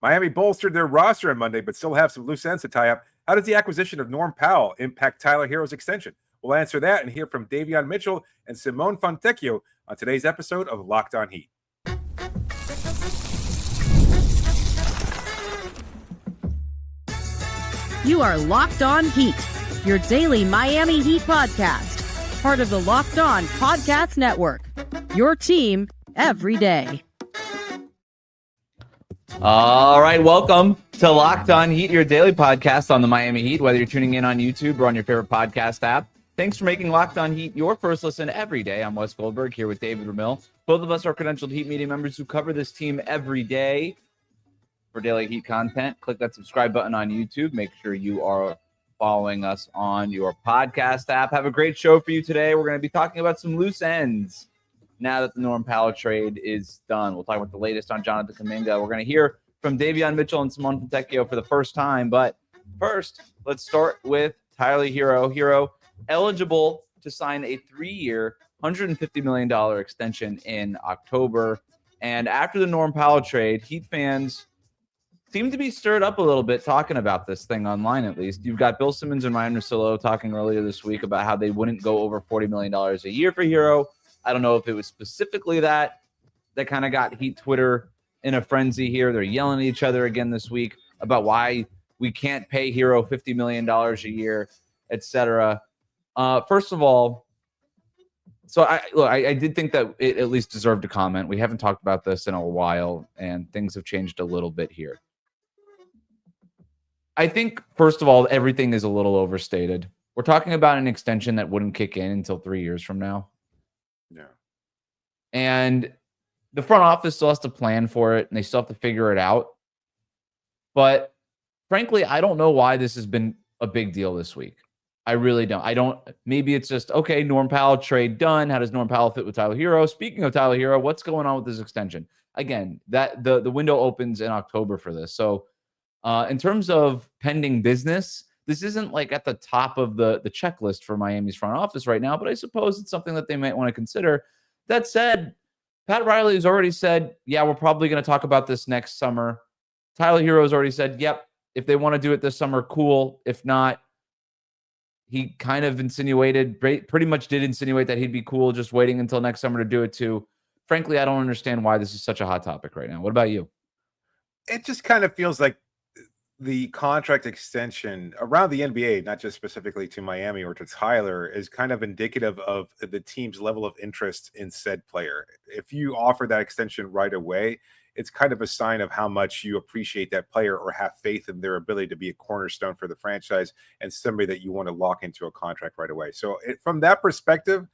Miami bolstered their roster on Monday, but still have some loose ends to tie up. How does the acquisition of Norman Powell impact Tyler Herro's extension? We'll answer that and hear from Davion Mitchell and Simone Fontecchio on today's episode of Locked On Heat. You are Locked On Heat, your daily Miami Heat podcast, part of the Locked On Podcast Network, your team every day. All right, welcome to Locked On Heat, your daily podcast on the Miami Heat, whether you're tuning in on YouTube or on your favorite podcast app. Thanks for making Locked On Heat your first listen every day. I'm Wes Goldberg here with David Ramil. Both of us are credentialed Heat media members who cover this team every day. For daily Heat content, click that subscribe button on YouTube. Make sure you are following us on your podcast app. Have a great show for you today. We're going to be talking about some loose ends now that the Norman Powell trade is done. We'll talk about the latest on Jonathan Kuminga. We're going to hear from Davion Mitchell and Simone Fontecchio for the first time. But first, let's start with Tyler Herro. Herro eligible to sign a 3-year, $150 million extension in October. And after the Norman Powell trade, Heat fans seem to be stirred up a little bit talking about this thing online, at least. You've got Bill Simmons and Ryan Russillo talking earlier this week about how they wouldn't go over $40 million a year for Herro. I don't know if it was specifically that kind of got Heat Twitter in a frenzy here. They're yelling at each other again this week about why we can't pay Herro $50 million a year, etc. First of all, so I did think that it at least deserved a comment. We haven't talked about this in a while, and things have changed a little bit here. I think, first of all, everything is a little overstated. We're talking about an extension that wouldn't kick in until 3 years from now. Yeah. And the front office still has to plan for it, and they still have to figure it out. But frankly, I don't know why this has been a big deal this week. I really don't. Maybe it's just, okay, Norman Powell trade done. How does Norman Powell fit with Tyler Herro? Speaking of Tyler Herro, what's going on with this extension? Again, that the window opens in October for this. So in terms of pending business, this isn't like at the top of the checklist for Miami's front office right now, but I suppose it's something that they might want to consider. That said, Pat Riley has already said, yeah, we're probably going to talk about this next summer. Tyler Herro has already said, yep, if they want to do it this summer, cool. If not, he kind of insinuated, pretty much did insinuate that he'd be cool just waiting until next summer to do it too. Frankly, I don't understand why this is such a hot topic right now. What about you? It just kind of feels like the contract extension around the NBA, not just specifically to Miami or to Tyler, is kind of indicative of the team's level of interest in said player. If you offer that extension right away, it's kind of a sign of how much you appreciate that player or have faith in their ability to be a cornerstone for the franchise and somebody that you want to lock into a contract right away. So from that perspective,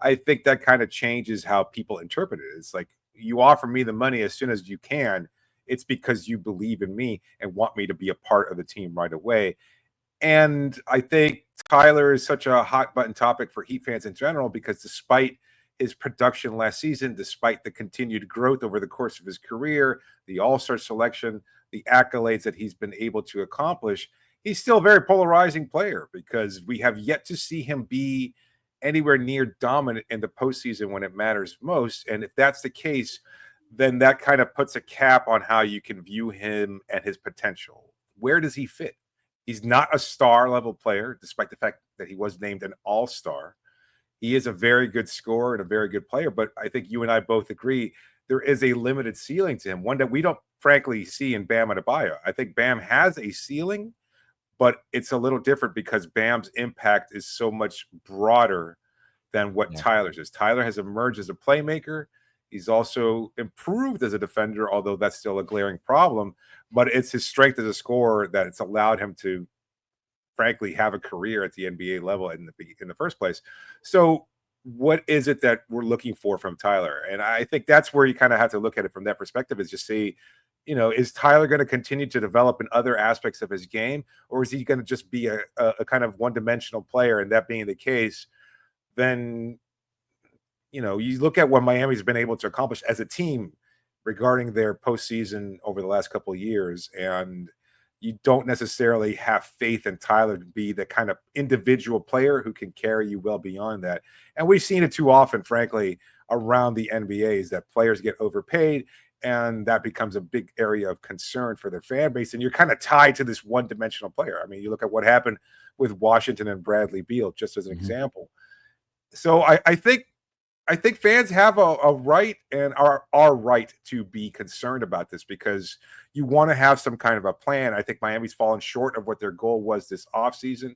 I think that kind of changes how people interpret it. It's like, you offer me the money as soon as you can. It's because you believe in me and want me to be a part of the team right away. And I think Tyler is such a hot button topic for Heat fans in general, because despite his production last season, despite the continued growth over the course of his career, the All-Star selection, the accolades that he's been able to accomplish, he's still a very polarizing player, because we have yet to see him be anywhere near dominant in the postseason when it matters most. And if that's the case, then that kind of puts a cap on how you can view him and his potential. Where does he fit? He's not a star level player, despite the fact that he was named an all-star. He is a very good scorer and a very good player, but I think you and I both agree there is a limited ceiling to him, one that we don't frankly see in Bam Adebayo. I think Bam has a ceiling, but it's a little different because Bam's impact is so much broader than what Tyler's is. Tyler has emerged as a playmaker. He's also improved as a defender, although that's still a glaring problem. But it's his strength as a scorer that it's allowed him to, frankly, have a career at the NBA level in the first place. So what is it that we're looking for from Tyler? And I think that's where you kind of have to look at it from that perspective, is just see, is Tyler going to continue to develop in other aspects of his game, or is he going to just be a kind of one-dimensional player? And that being the case, then you look at what Miami's been able to accomplish as a team regarding their postseason over the last couple of years, and you don't necessarily have faith in Tyler to be the kind of individual player who can carry you well beyond that. And we've seen it too often, frankly, around the NBA, is that players get overpaid and that becomes a big area of concern for their fan base. And you're kind of tied to this one-dimensional player. I mean, you look at what happened with Washington and Bradley Beal, just as an example. So I think fans have a right and are right to be concerned about this, because you want to have some kind of a plan. I think Miami's fallen short of what their goal was this offseason.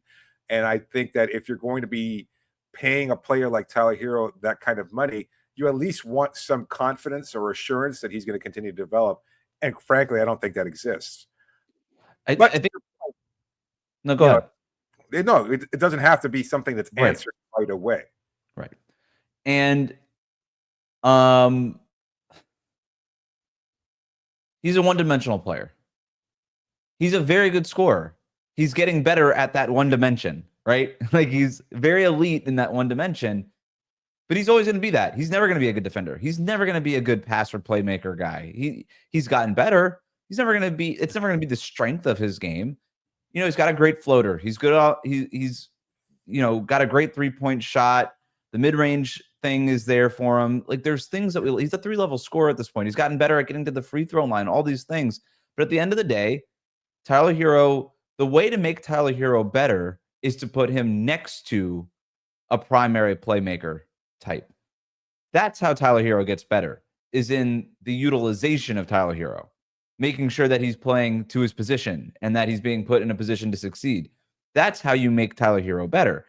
And I think that if you're going to be paying a player like Tyler Herro that kind of money, you at least want some confidence or assurance that he's going to continue to develop. And frankly, I don't think that exists. I think. No, go ahead. No, it doesn't have to be something that's answered right away. Right. And he's a one-dimensional player. He's a very good scorer. He's getting better at that one dimension, right? Like, he's very elite in that one dimension, but he's always going to be that. He's never going to be a good defender. He's never going to be a good passer playmaker guy. He's gotten better. It's never going to be the strength of his game. You know, he's got a great floater. He's good. He's got a great 3-point shot. The mid-range thing is there for him. Like, there's things that he's a 3-level scorer at this point. He's gotten better at getting to the free throw line, all these things. But at the end of the day, Tyler Herro, the way to make Tyler Herro better is to put him next to a primary playmaker type. That's how Tyler Herro gets better, is in the utilization of Tyler Herro, making sure that he's playing to his position and that he's being put in a position to succeed. That's how you make Tyler Herro better.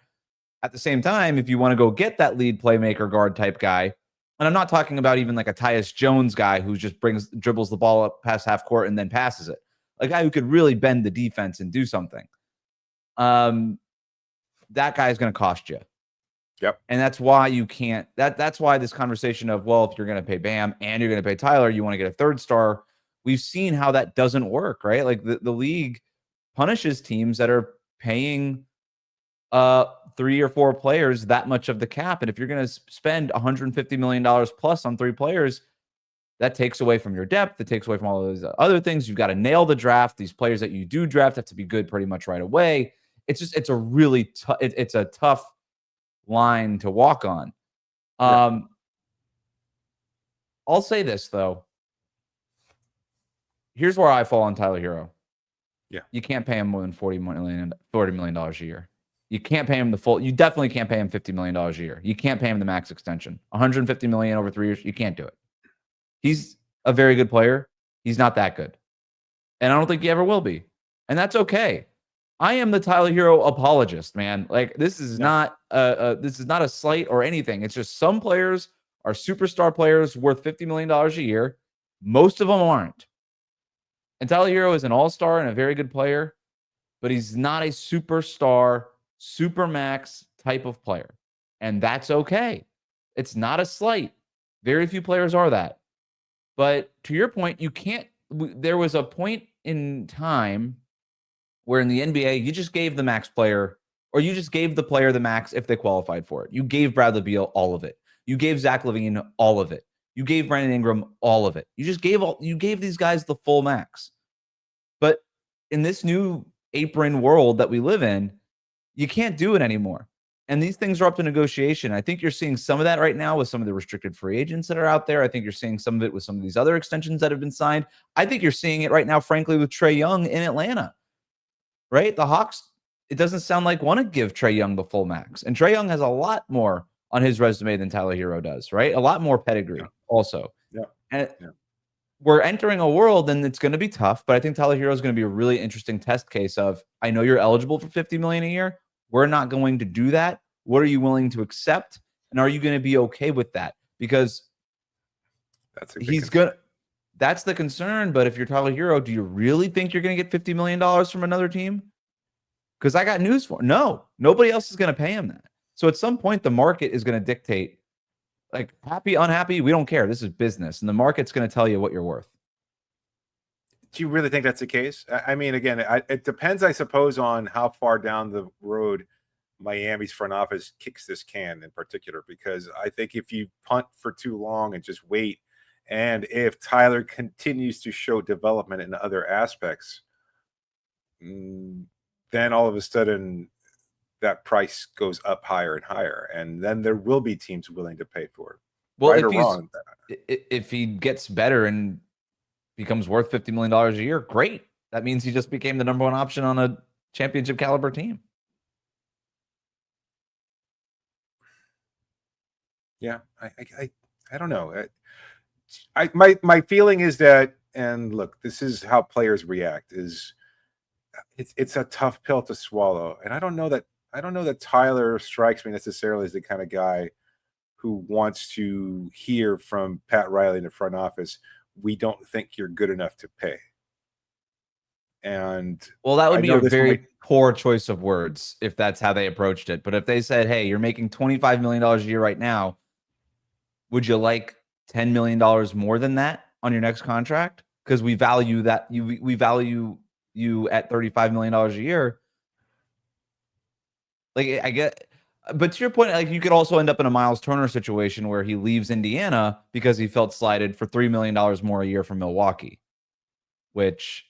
At the same time, if you want to go get that lead playmaker guard type guy, and I'm not talking about even like a Tyus Jones guy who just dribbles the ball up past half court and then passes it, a guy who could really bend the defense and do something. That guy is going to cost you. Yep. And that's why you can't. That's why this conversation of, well, if you're going to pay Bam and you're going to pay Tyler, you want to get a third star. We've seen how that doesn't work, right? Like, the league punishes teams that are paying 3 or 4 players that much of the cap. And if you're going to spend $150 million plus on 3 players, that takes away from your depth. It takes away from all those other things. You've got to nail the draft. These players that you do draft have to be good pretty much right away. It's a really it's a tough line to walk on. I'll say this though. Here's where I fall on Tyler Herro. Yeah. You can't pay him more than $40 million a year. You can't pay him the full. You definitely can't pay him $50 million a year. You can't pay him the max extension. $150 million over 3 years. You can't do it. He's a very good player. He's not that good. And I don't think he ever will be. And that's okay. I am the Tyler Herro apologist, man. Like, this is not a slight or anything. It's just some players are superstar players worth $50 million a year. Most of them aren't. And Tyler Herro is an all-star and a very good player, but he's not a superstar, supermax type of player. And that's okay. It's not a slight. Very few players are that. But to your point, you can't. There was a point in time where in the NBA, you just gave the max player, or you just gave the player the max if they qualified for it. You gave Bradley Beal all of it. You gave Zach LaVine all of it. You gave Brandon Ingram all of it. You gave these guys the full max. But in this new apron world that we live in, you can't do it anymore. And these things are up to negotiation. I think you're seeing some of that right now with some of the restricted free agents that are out there. I think you're seeing some of it with some of these other extensions that have been signed. I think you're seeing it right now, frankly, with Trae Young in Atlanta, right? The Hawks, it doesn't sound like want to give Trae Young the full max. And Trae Young has a lot more on his resume than Tyler Herro does, right? A lot more pedigree also. Yeah. And we're entering a world, and it's going to be tough, but I think Tyler Herro is going to be a really interesting test case of, I know you're eligible for $50 million a year. We're not going to do that. What are you willing to accept? And are you going to be okay with that? Because that's the concern. But if you're Tyler Herro, do you really think you're going to get $50 million from another team? Because I got news for him. No, nobody else is going to pay him that. So at some point, the market is going to dictate, like, happy, unhappy, we don't care. This is business. And the market's going to tell you what you're worth. Do you really think that's the case? I mean, again, it depends, I suppose, on how far down the road Miami's front office kicks this can in particular, because I think if you punt for too long and just wait, and if Tyler continues to show development in other aspects, then all of a sudden that price goes up higher and higher, and then there will be teams willing to pay for it. Well, right or wrong. If he gets better and becomes worth $50 million a year, great. That means he just became the number one option on a championship caliber team. Yeah, I don't know. My feeling is that, and look, this is how players react. Is it's a tough pill to swallow, and I don't know that Tyler strikes me necessarily as the kind of guy who wants to hear from Pat Riley in the front office, "We don't think you're good enough to pay." And Well, that would I be know a this very might, poor choice of words if that's how they approached it. But if they said, "Hey, you're making $25 million a year right now. Would you like $10 million more than that on your next contract? Because we value that we value you at $35 million a year." Like I get, but to your point, like you could also end up in a Miles Turner situation where he leaves Indiana because he felt slighted for $3 million more a year from Milwaukee, which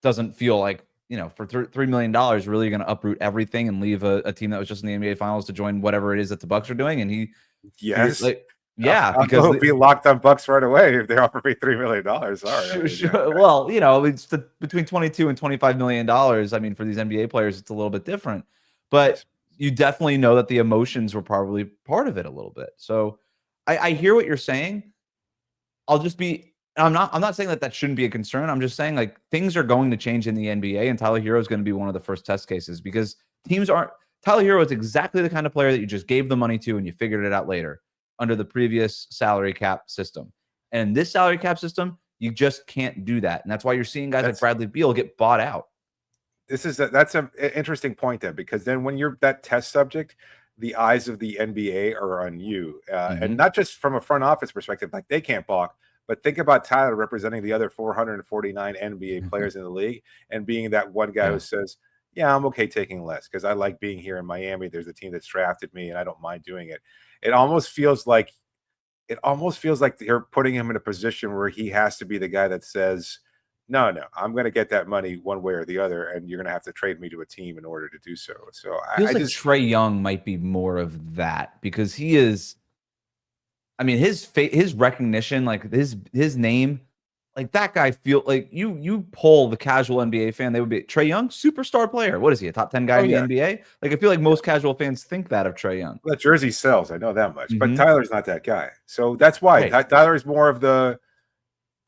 doesn't feel like, for $3 million, really going to uproot everything and leave a team that was just in the NBA Finals to join whatever it is that the Bucks are doing. And he yes, like, yeah, I'll because go be locked on Bucks right away if they offer me $3 million. Sorry, I mean, yeah. well, it's between 22 and $25 million. I mean, for these NBA players, it's a little bit different, but Yes. you definitely know that the emotions were probably part of it a little bit. So I hear what you're saying. I'll just be I'm not saying that that shouldn't be a concern. I'm just saying like things are going to change in the NBA, and Tyler Herro is going to be one of the first test cases because teams aren't. Tyler Herro is exactly the kind of player that you just gave the money to and you figured it out later under the previous salary cap system. And in this salary cap system, you just can't do that. And that's why you're seeing guys like Bradley Beal get bought out. That's an interesting point then, because then when you're that test subject, the eyes of the NBA are on you, and not just from a front office perspective, like they can't balk, but think about Tyler representing the other 449 NBA players in the league and being that one guy Yeah. who says, "Yeah, I'm okay taking less because I like being here in Miami. There's a team that's drafted me, and I don't mind doing it." It almost feels like they're putting him in a position where he has to be the guy that says, "No, no, I'm going to get that money one way or the other, and you're going to have to trade me to a team in order to do so." So Feels I like just, Trae Young might be more of that because he is. I mean, his recognition, like his name, like that guy feel like you poll the casual NBA fan, they would be Trae Young, superstar player. What is he, a top 10 guy oh in the yeah, NBA? Like I feel like most casual fans think that of Trae Young. that jersey sells. I know that much, but Mhm. Tyler's not that guy. So that's why Right. Tyler is more of the,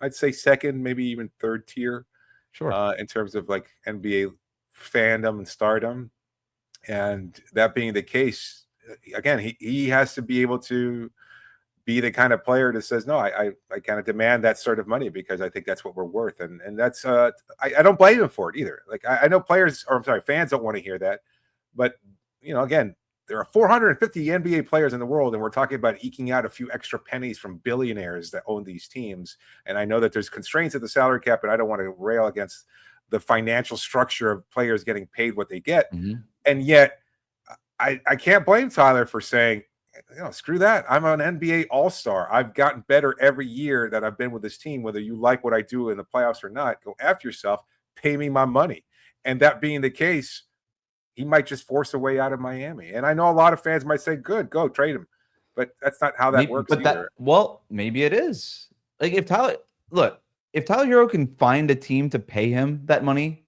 I'd say, second, maybe even third tier Sure. in terms of like NBA fandom and stardom. And that being the case, again, he has to be able to be the kind of player that says, "No, I kind of demand that sort of money because I think that's what we're worth." And that's I don't blame him for it either. Like I know players, or I'm sorry, fans don't want to hear that, but again, there are 450 NBA players in the world, and we're talking about eking out a few extra pennies from billionaires that own these teams. And I know that there's constraints at the salary cap, and I don't want to rail against the financial structure of players getting paid what they get. Mhm. And yet, I can't blame Tyler for saying, screw that. I'm an NBA all-star. I've gotten better every year that I've been with this team, whether you like what I do in the playoffs or not. Go after yourself, pay me my money. And that being the case, he might just force a way out of Miami. And I know a lot of fans might say, good, go trade him. But that's not how that Maybe, works but either. maybe it is. Like if Tyler Hero can find a team to pay him that money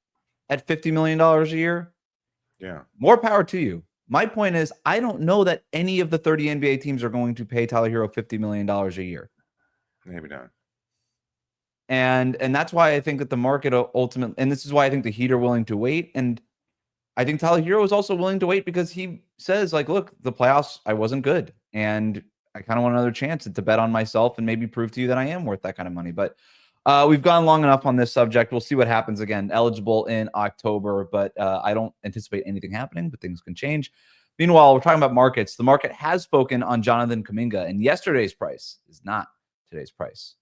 at $50 million a year, Yeah, more power to you. My point is, I don't know that any of the 30 NBA teams are going to pay Tyler Hero $50 million a year. maybe not. And that's why I think that the market ultimately, and this is why I think the Heat are willing to wait. And I think Tyler Hero is also willing to wait because he says, like, look, the playoffs, I wasn't good. And I kind of want another chance to bet on myself and maybe prove to you that I am worth that kind of money. But we've gone long enough on this subject. We'll see what happens again. Eligible in October, but I don't anticipate anything happening, but things can change. Meanwhile, we're talking about markets. The market has spoken on Jonathan Kuminga, and yesterday's price is not today's price.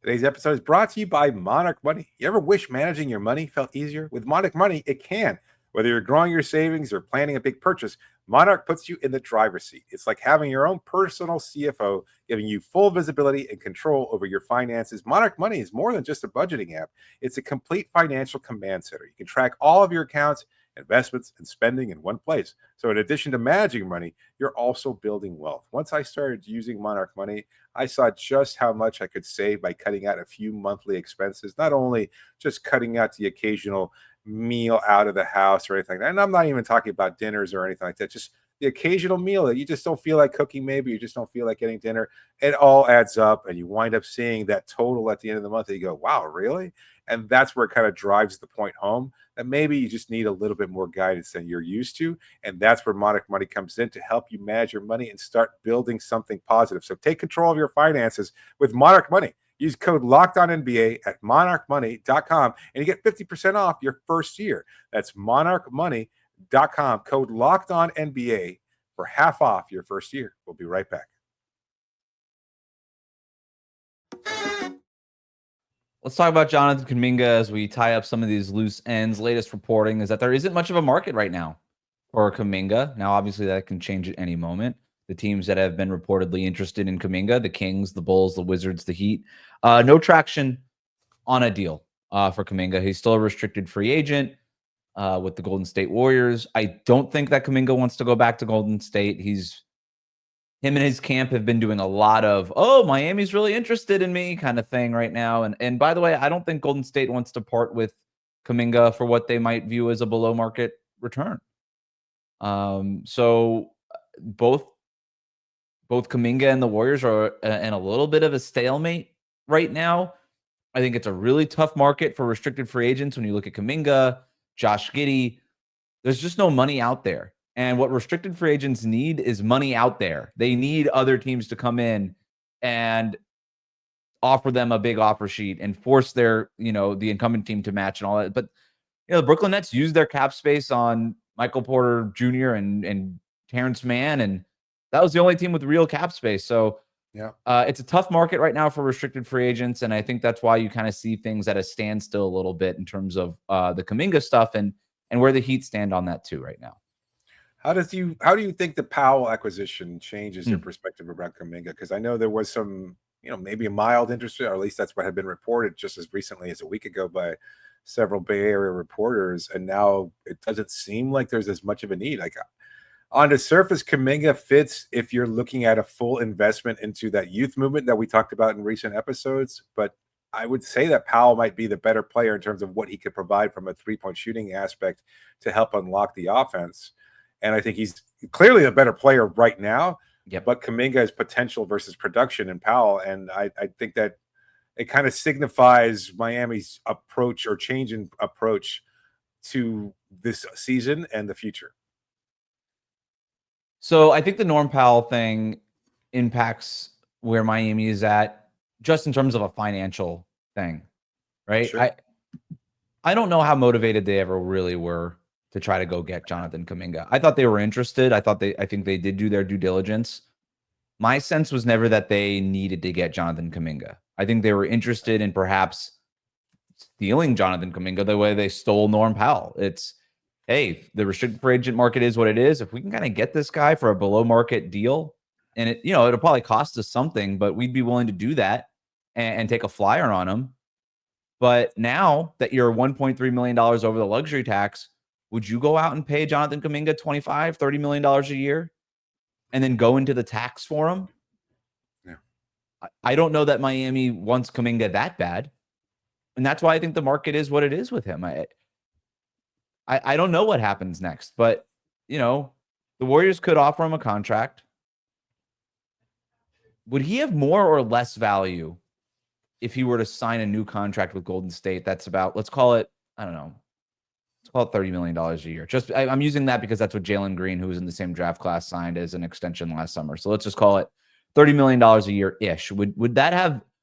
Today's episode is brought to you by Monarch Money. You ever wish managing your money felt easier? With Monarch Money, it can. Whether you're growing your savings or planning a big purchase, Monarch puts you in the driver's seat. It's like having your own personal CFO, giving you full visibility and control over your finances. Monarch Money is more than just a budgeting app. It's a complete financial command center. You can track all of your accounts investments, and spending in one place. So in addition to managing money, you're also building wealth. Once I started using Monarch Money, I saw just how much I could save by cutting out a few monthly expenses, not only just cutting out the occasional meal out of the house or anything like that. And I'm not even talking about dinners or anything like that, just the occasional meal that you just don't feel like cooking, maybe you just don't feel like getting dinner. It all adds up, and you wind up seeing that total at the end of the month. And you go, wow, really? And that's where it kind of drives the point home that maybe you just need a little bit more guidance than you're used to. And that's where Monarch Money comes in to help you manage your money and start building something positive. So take control of your finances with Monarch Money. Use code LOCKEDONNBA at monarchmoney.com and you get 50% off your first year. That's monarchmoney.com, code LOCKEDONNBA for half off your first year. We'll be right back. Let's talk about Jonathan Kuminga as we tie up some of these loose ends. Latest reporting is that there isn't much of a market right now for Kuminga. Now, obviously, that can change at any moment. The teams that have been reportedly interested in Kuminga, the Kings, the Bulls, the Wizards, the Heat, no traction on a deal for Kuminga. He's still a restricted free agent with the Golden State Warriors. I don't think that Kuminga wants to go back to Golden State. Him and his camp have been doing a lot of, oh, Miami's really interested in me kind of thing right now. And by the way, I don't think Golden State wants to part with Kuminga for what they might view as a below market return. So both Kuminga and the Warriors are in a little bit of a stalemate right now. I think it's a really tough market for restricted free agents. When you look at Kuminga, Josh Giddey, there's just no money out there. And what restricted free agents need is money out there. They need other teams to come in and offer them a big offer sheet and force their, the incumbent team to match and all that. But, the Brooklyn Nets use their cap space on Michael Porter Jr. and Terrence Mann, and that was the only team with real cap space. So yeah, it's a tough market right now for restricted free agents, and I think that's why you kind of see things at a standstill a little bit in terms of the Kuminga stuff and where the Heat stand on that too right now. How do you think the Powell acquisition changes your perspective about Kuminga? Because I know there was some, maybe a mild interest, or at least that's what had been reported just as recently as a week ago by several Bay Area reporters, and now it doesn't seem like there's as much of a need. Like on the surface, Kuminga fits if you're looking at a full investment into that youth movement that we talked about in recent episodes, but I would say that Powell might be the better player in terms of what he could provide from a three-point shooting aspect to help unlock the offense. And I think he's clearly a better player right now. Yep. But Kuminga has potential versus production in Powell. And I think that it kind of signifies Miami's approach or change in approach to this season and the future. So I think the Norm Powell thing impacts where Miami is at just in terms of a financial thing, right? Sure. I don't know how motivated they ever really were to try to go get Jonathan Kuminga. I thought they were interested. I think they did do their due diligence. My sense was never that they needed to get Jonathan Kuminga. I think they were interested in perhaps stealing Jonathan Kuminga the way they stole Norm Powell. It's, hey, the restricted free agent market is what it is. If we can kind of get this guy for a below market deal, and it'll probably cost us something, but we'd be willing to do that and take a flyer on him. But now that you're $1.3 million over the luxury tax, would you go out and pay Jonathan Kuminga $25, $30 million a year and then go into the tax for him? Yeah. I don't know that Miami wants Kuminga that bad. And that's why I think the market is what it is with him. I don't know what happens next, but, the Warriors could offer him a contract. Would he have more or less value if he were to sign a new contract with Golden State? That's about, let's call it, I don't know. Let's call it $30 million a year. I'm using that because that's what Jalen Green, who was in the same draft class, signed as an extension last summer. So let's just call it $30 million a year-ish. Would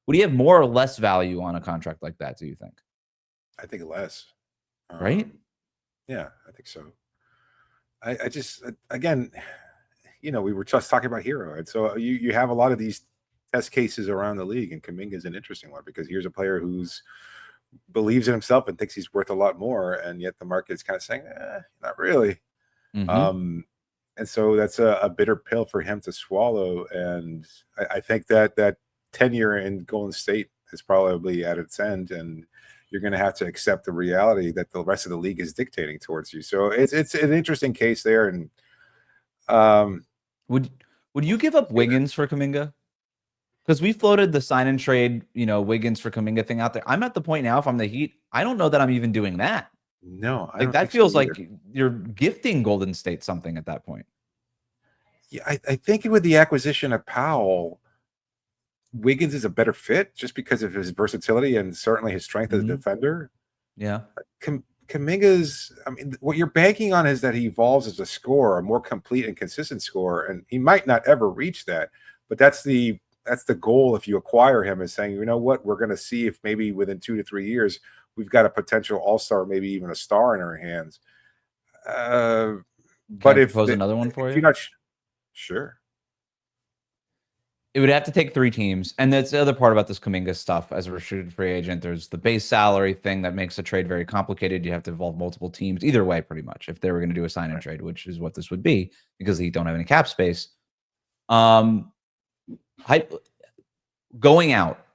he have more or less value on a contract like that, do you think? I think less. Right? Yeah, I think so. I just, again, we were just talking about Herro. And so you have a lot of these test cases around the league, and Kuminga is an interesting one because here's a player who's believes in himself and thinks he's worth a lot more, and yet the market's kind of saying, not really. Mm-hmm. And so that's a bitter pill for him to swallow. And I think that tenure in Golden State is probably at its end, and you're going to have to accept the reality that the rest of the league is dictating towards you. So it's an interesting case there. And would you give up Wiggins for Kuminga? Because we floated the sign and trade, Wiggins for Kuminga thing out there. I'm at the point now, if I'm the Heat, I don't know that I'm even doing that. No, I like don't that think feels so like you're gifting Golden State something at that point. Yeah, I think with the acquisition of Powell, Wiggins is a better fit just because of his versatility and certainly his strength as a defender. Yeah. Kuminga's, I mean, what you're banking on is that he evolves as a scorer, a more complete and consistent scorer, and he might not ever reach that. But that's the goal if you acquire him, is saying, you know what, we're going to see if maybe within 2 to 3 years we've got a potential all-star, maybe even a star in our hands. But if propose another one for you, you're not sure. It would have to take 3 teams. And that's the other part about this Kuminga stuff. As a restricted free agent, there's the base salary thing that makes the trade very complicated. You have to involve multiple teams either way, pretty much, if they were going to do a sign and trade, which is what this would be, because they don't have any cap space. Going out,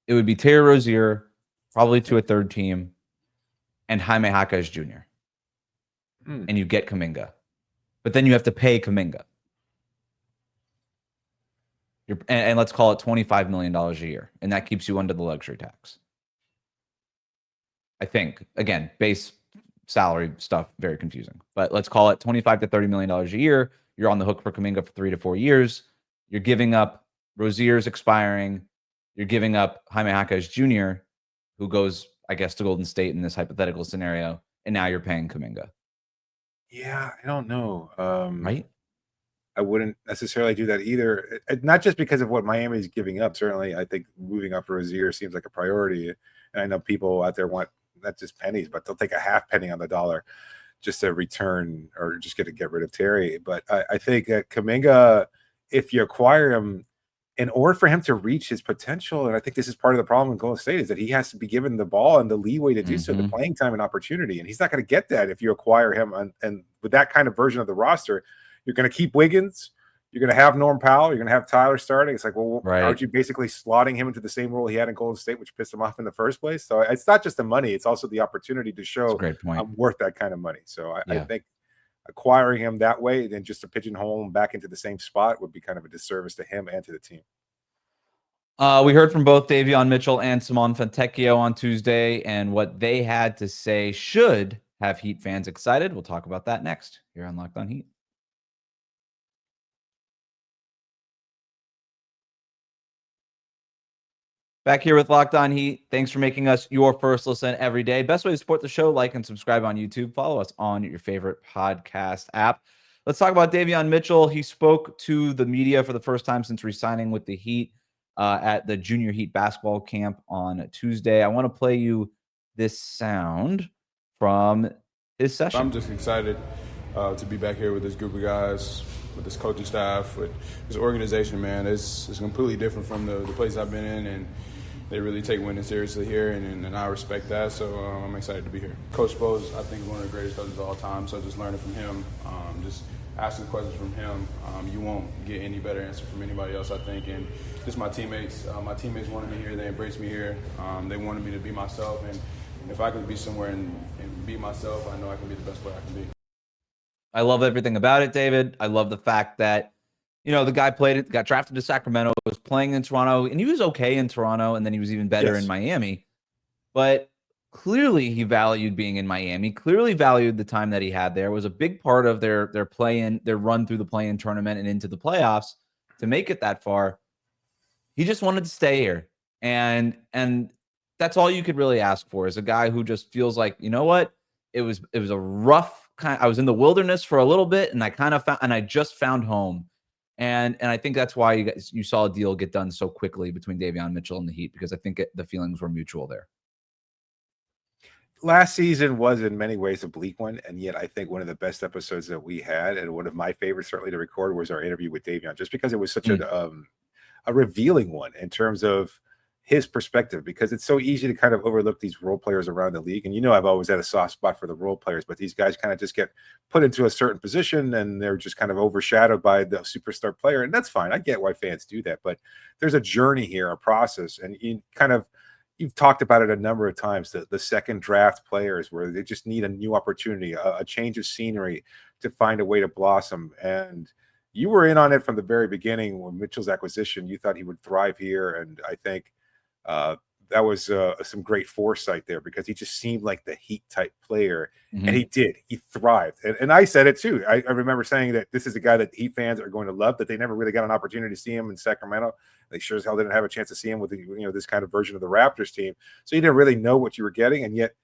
it would be Terry Rozier, probably to a third team, and Jaime Jaquez Jr. And you get Kuminga. But then you have to pay Kuminga. And let's call it $25 million a year. And that keeps you under the luxury tax. I think, again, base salary stuff, very confusing. But let's call it $25 to $30 million a year. You're on the hook for Kuminga for 3 to 4 years. You're giving up Rozier's expiring. You're giving up Jaime Jaquez Jr., who goes, I guess, to Golden State in this hypothetical scenario. And now you're paying Kuminga. Yeah, I don't know. Right? I wouldn't necessarily do that either. Not just because of what Miami is giving up. Certainly, I think moving up Rozier seems like a priority. And I know people out there want not just pennies, but they'll take a half penny on the dollar just to return or just get rid of Terry. But I think that Kuminga, if you acquire him, in order for him to reach his potential, and I think this is part of the problem with Golden State, is that he has to be given the ball and the leeway to do so, the playing time and opportunity. And he's not going to get that if you acquire him. And with that kind of version of the roster, you're going to keep Wiggins. You're going to have Norman Powell. You're going to have Tyler starting. It's like, well, aren't you basically slotting him into the same role he had in Golden State, which pissed him off in the first place? So it's not just the money. It's also the opportunity to show I'm worth that kind of money. So I think acquiring him that way, then just to pigeonhole him back into the same spot would be kind of a disservice to him and to the team. We heard from both Davion Mitchell and Simone Fontecchio on Tuesday, and what they had to say should have Heat fans excited. We'll talk about that next here on Locked On Heat. Back here with Locked On Heat. Thanks for making us your first listen every day. Best way to support the show, like and subscribe on YouTube. Follow us on your favorite podcast app. Let's talk about Davion Mitchell. He spoke to the media for the first time since re-signing with the Heat at the Junior Heat basketball camp on Tuesday. I want to play you this sound from his session. I'm just excited to be back here with this group of guys, with this coaching staff, with this organization, man. It's completely different from the place I've been in, and they really take winning seriously here, and I respect that, so I'm excited to be here. Coach Spo is, I think, one of the greatest coaches of all time, so just learning from him, just asking questions from him. You won't get any better answer from anybody else, I think, and just my teammates. My teammates wanted me here. They embraced me here. They wanted me to be myself, and if I could be somewhere and be myself, I know I can be the best player I can be. I love everything about it, David. I love the fact that, the guy got drafted to Sacramento, was playing in Toronto, and he was okay in Toronto, and then he was even better in Miami. But clearly he valued being in Miami, clearly valued the time that he had there, was a big part of their run through the play-in tournament and into the playoffs to make it that far. He just wanted to stay here. And that's all you could really ask for, is a guy who just feels like, you know what? It was a rough I was in the wilderness for a little bit, and I just found home. And I think that's why you saw a deal get done so quickly between Davion Mitchell and the Heat, because I think the feelings were mutual there. Last season was in many ways a bleak one, and yet I think one of the best episodes that we had, and one of my favorites certainly to record, was our interview with Davion, just because it was such a revealing one in terms of his perspective, because it's so easy to kind of overlook these role players around the league. And you know, I've always had a soft spot for the role players, but these guys kind of just get put into a certain position and they're just kind of overshadowed by the superstar player. And that's fine. I get why fans do that, but there's a journey here, a process. And you've talked about it a number of times, the second draft players where they just need a new opportunity, a change of scenery to find a way to blossom. And you were in on it from the very beginning when Mitchell's acquisition. You thought he would thrive here. And I think that was some great foresight there, because he just seemed like the Heat type player. Mm-hmm. And he did. He thrived. And I said it too. I remember saying that this is a guy that Heat fans are going to love, that they never really got an opportunity to see him in Sacramento. They sure as hell didn't have a chance to see him with this kind of version of the Raptors team. So you didn't really know what you were getting. And yet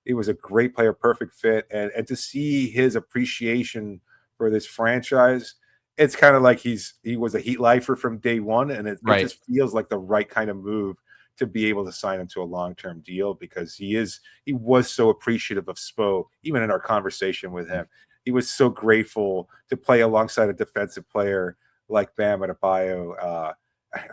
it was a great player, perfect fit. And to see his appreciation for this franchise, it's kind of like he was a Heat lifer from day one. And it just feels like the right kind of move to be able to sign him to a long-term deal, because he was so appreciative of Spo. Even in our conversation with him, he was so grateful to play alongside a defensive player like Bam Adebayo.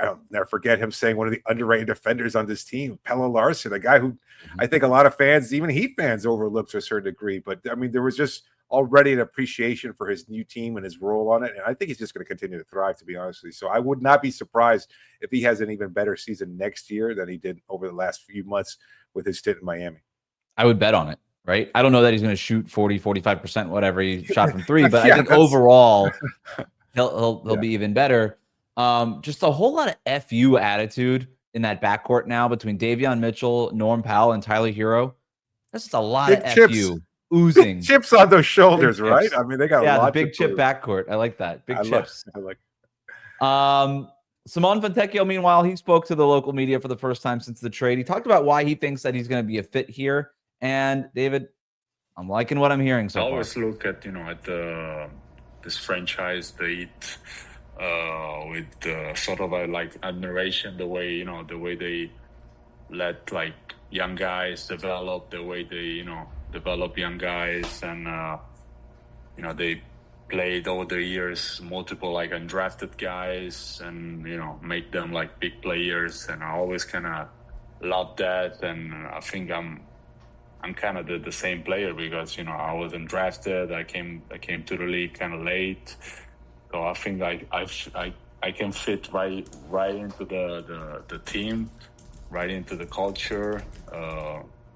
I'll never forget him saying one of the underrated defenders on this team, Pelle Larsson, a guy who I think a lot of fans, even Heat fans, overlooked to a certain degree. But I mean, there was just already an appreciation for his new team and his role on it. And I think he's just going to continue to thrive, to be honest with you. So I would not be surprised if he has an even better season next year than he did over the last few months with his stint in Miami. I would bet on it, right? I don't know that he's going to shoot 40, 45%, whatever he shot from three, but I think overall he'll be even better. Just a whole lot of FU attitude in that backcourt now between Davion Mitchell, Norman Powell, and Tyler Herro. That's just a lot big of chips. FU oozing. Big chips on those shoulders, right? I mean, they got a lot. The big chip backcourt. I like that. Big chips. I like. Simone Fontecchio, meanwhile, he spoke to the local media for the first time since the trade. He talked about why he thinks that he's going to be a fit here. And David, I'm liking what I'm hearing so far. I always look at this franchise, the Heat, with sort of a like admiration, the way they let like young guys develop, the way they develop young guys, and they played over the years multiple like undrafted guys and make them like big players, and I always kind of love that. And I think I'm kind of the same player, because I wasn't drafted. I came to the league kind of late. So I think I can fit right into the team, right into the culture.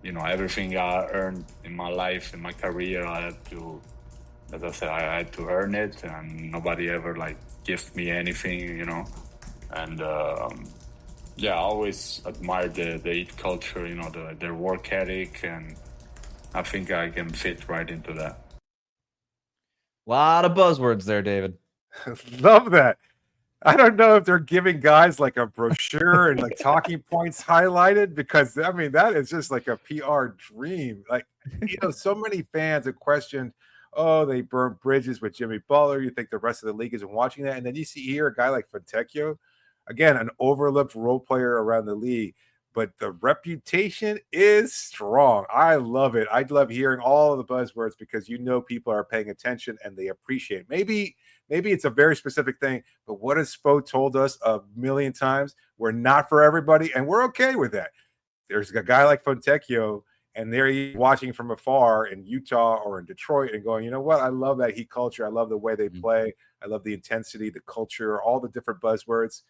Everything I earned in my life, in my career, I had to, as I said, I had to earn it, and nobody ever like gave me anything, And I always admired the Heat culture, their work ethic, and I think I can fit right into that. A lot of buzzwords there, David. Love that. I don't know if they're giving guys like a brochure and like talking points highlighted, because I mean, that is just like a PR dream. Like, so many fans have questioned, oh, they burned bridges with Jimmy Butler. You think the rest of the league isn't watching that? And then you see here a guy like Fontecchio, again, an overlooked role player around the league, but the reputation is strong. I love it. I love hearing all of the buzzwords, because people are paying attention and they appreciate it. Maybe it's a very specific thing, but what has Spo told us a million times? We're not for everybody, and we're okay with that. There's a guy like Fontecchio, and they're watching from afar in Utah or in Detroit and going, you know what? I love that Heat culture. I love the way they play. I love the intensity, the culture, all the different buzzwords.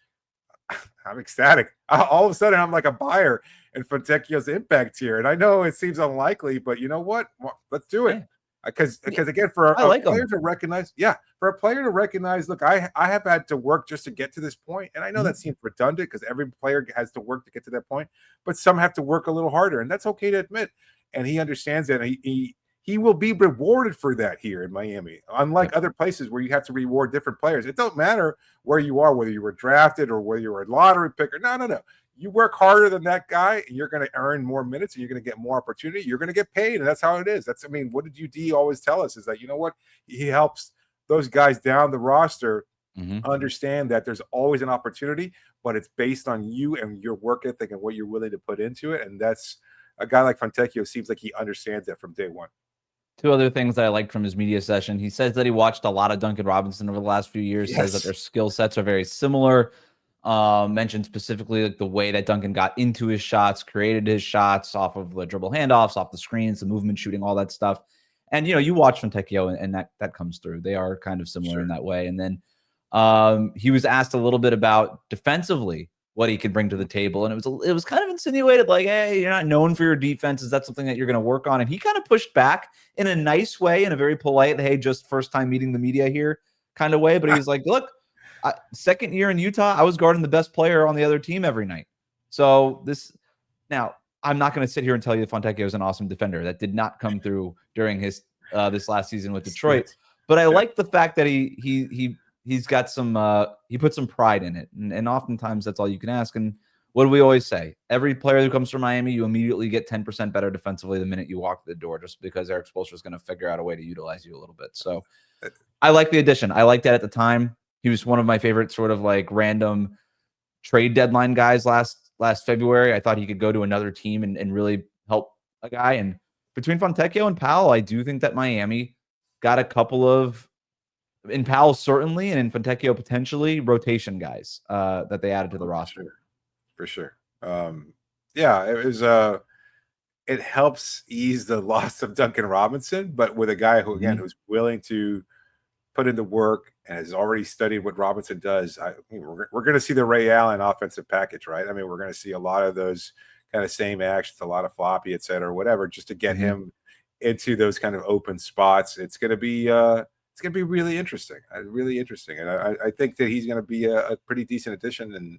I'm ecstatic. All of a sudden, I'm like a buyer in Fontecchio's impact here. And I know it seems unlikely, but you know what? Well, let's do it. Because again, for a player to recognize, look, I have had to work just to get to this point. And I know that seems redundant, because every player has to work to get to that point, but some have to work a little harder, and that's okay to admit. And he understands that. He will be rewarded for that here in Miami, unlike other places where you have to reward different players. It don't matter where you are, whether you were drafted or whether you were a lottery picker. No. You work harder than that guy, and you're going to earn more minutes, and you're going to get more opportunity. You're going to get paid, and that's how it is. What did UD always tell us is that, you know what? He helps those guys down the roster understand that there's always an opportunity, but it's based on you and your work ethic and what you're willing to put into it. And that's a guy like Fontecchio seems like he understands that from day one. Two other things that I liked from his media session. He says that he watched a lot of Duncan Robinson over the last few years, says that their skill sets are very similar. mentioned specifically like the way that Duncan got into his shots, created his shots off of the dribble handoffs, off the screens, the movement shooting, all that stuff. And, you know, you watch Fontecchio and that comes through. They are kind of similar in that way. And then he was asked a little bit about defensively what he could bring to the table. And it was kind of insinuated like, hey, you're not known for your defense. Is that something that you're going to work on? And he kind of pushed back in a nice way, in a very polite, hey, just first time meeting the media here kind of way. But he was like, look, second year in Utah, I was guarding the best player on the other team every night. So now I'm not going to sit here and tell you Fontecchio is an awesome defender. That did not come through during his this last season with Detroit. But I like the fact that he's got some he put some pride in it, and oftentimes that's all you can ask. And what do we always say? Every player who comes from Miami, you immediately get 10% better defensively the minute you walk the door, just because Eric Spoelstra is going to figure out a way to utilize you a little bit. So I like the addition. I liked that at the time. He was one of my favorite sort of like random trade deadline guys last February. I thought he could go to another team and really help a guy. And between Fontecchio and Powell, I do think that Miami got a couple of, in Powell certainly, and in Fontecchio potentially, rotation guys that they added to the roster. For sure. Yeah, it was it helps ease the loss of Duncan Robinson, but with a guy who, again, who's willing to put in the work and has already studied what Robinson does. We're going to see the Ray Allen offensive package, right? I mean, we're going to see a lot of those kind of same actions, a lot of floppy, et cetera, whatever, just to get him into those kind of open spots. It's going to be really interesting, And I think that he's going to be a pretty decent addition. And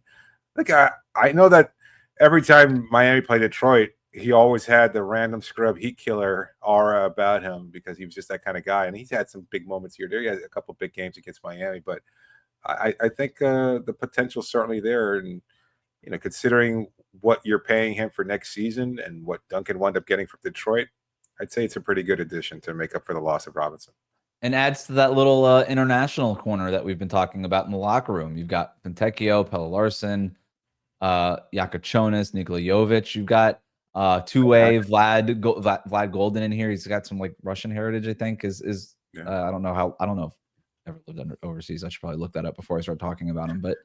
like, I know that every time Miami played Detroit, he always had the random scrub heat killer aura about him because he was just that kind of guy. And he's had some big moments here. He had a couple big games against Miami, but I think the potential's certainly there. And, you know, considering what you're paying him for next season and what Duncan wound up getting from Detroit, I'd say it's a pretty good addition to make up for the loss of Robinson. And adds to that little international corner that we've been talking about in the locker room. You've got Fontecchio, Pelle Larsson, Yakachonis, Nikola Jovic. You've got two-way Vlad Golden in here. He's got some like Russian heritage, I think. I don't know if ever lived overseas. I should probably look that up before I start talking about him. But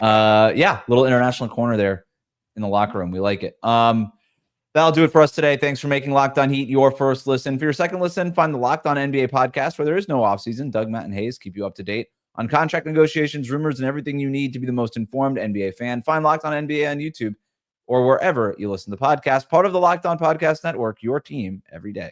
yeah, little international corner there in the locker room. We like it. That'll do it for us today. Thanks for making Locked On Heat your first listen. For your second listen, find the Locked On NBA podcast where there is no offseason. Doug, Matt, and Hayes keep you up to date on contract negotiations, rumors, and everything you need to be the most informed NBA fan. Find Locked On NBA on YouTube or wherever you listen to podcasts. Part of the Locked On Podcast Network, your team every day.